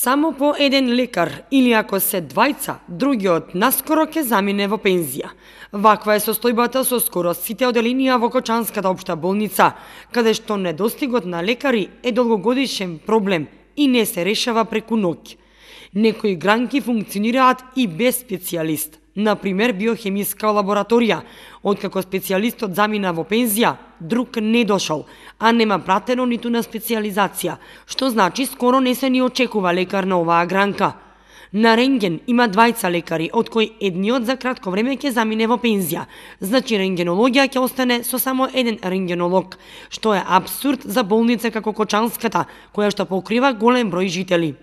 Само по еден лекар или ако се двајца, другиот наскоро ќе замине во пензија. Ваква е состојбата со скоро сите оделенија во Кочанската општа болница, каде што недостигот на лекари е долгогодишен проблем и не се решава преку ноќ. Некои гранки функционираат и без специјалист. Например, биохемиска лабораторија. Откако специјалистот замина во пензија, друг не дошол, а нема пратено ниту на специјализација, што значи скоро не се ни очекува лекар на оваа гранка. На рентген има двајца лекари, од кои едниот за кратко време ќе замине во пензија. Значи рентгенологија ќе остане со само еден рентгенолог, што е апсурд за болница како Кочанската, која што покрива голем број жители.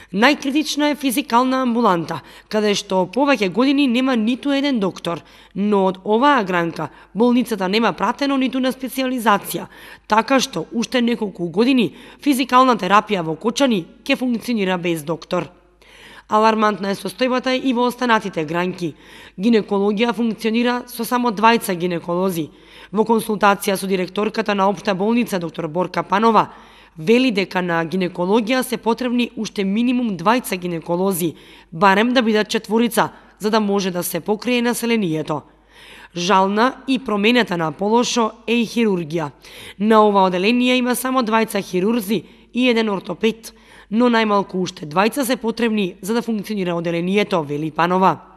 Најкритична е физикална амбуланта, каде што повеќе години нема ниту еден доктор, но од оваа гранка болницата нема пратено ниту на специјализација, така што уште неколку години физикална терапија во Кочани ќе функционира без доктор. Алармантна е состојбата и во останатите гранки. Гинекологија функционира со само двајца гинеколози. Во консултација со директорката на општа болница доктор Борка Панова, вели дека на гинекологија се потребни уште минимум двајца гинеколози, барем да бидат четворица, за да може да се покрие населението. Жална и променета на полошо е и хирургија. На ова оделение има само двајца хирурзи и еден ортопед, но најмалку уште двајца се потребни за да функционира оделението, вели Панова.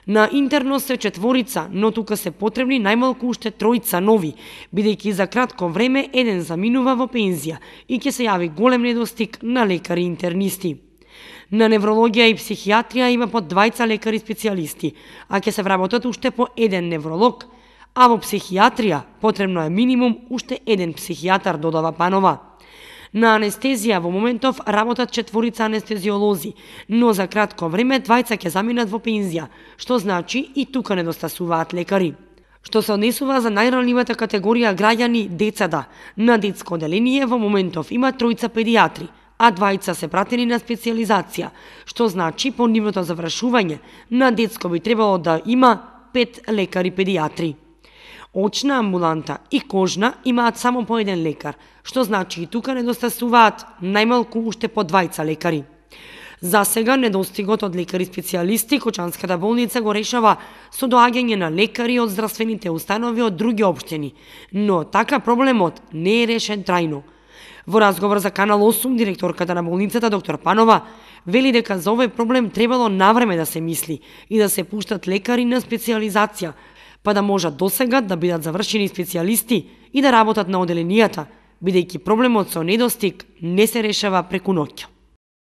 На интерно се четворица, но тука се потребни најмалку уште тројца нови, бидејќи за кратко време еден заминува во пензија и ќе се јави голем недостиг на лекари интернисти. На неврологија и психијатрија има по двајца лекари специјалисти, а ќе се вработат уште по еден невролог, а во психијатрија потребно е минимум уште еден психијатар, додава Панова. На анестезија во моментов работат четворица анестезиолози, но за кратко време двајца ќе заминат во пензија, што значи и тука недостасуваат лекари. Што се однесува за најранливата категорија граѓани, децата, на детско оделение во моментов има тројца педијатри, а двајца се пратени на специјализација, што значи по нивното завршување на детско би требало да има 5 лекари педијатри. Очна амбуланта и кожна имаат само по еден лекар, што значи и тука недостасуваат најмалку уште по двајца лекари. За сега недостигот од лекари специјалисти Кочанската болница го решава со доаѓање на лекари од здравствените установи од други општини, но така проблемот не е решен трајно. Во разговор за Канал 8, директорката на болницата доктор Панова вели дека за овој проблем требало навреме да се мисли и да се пуштат лекари на специјализација, па да можат досега да бидат завршени специјалисти и да работат на оделенијата, бидејќи проблемот со недостиг не се решава преку ноќ.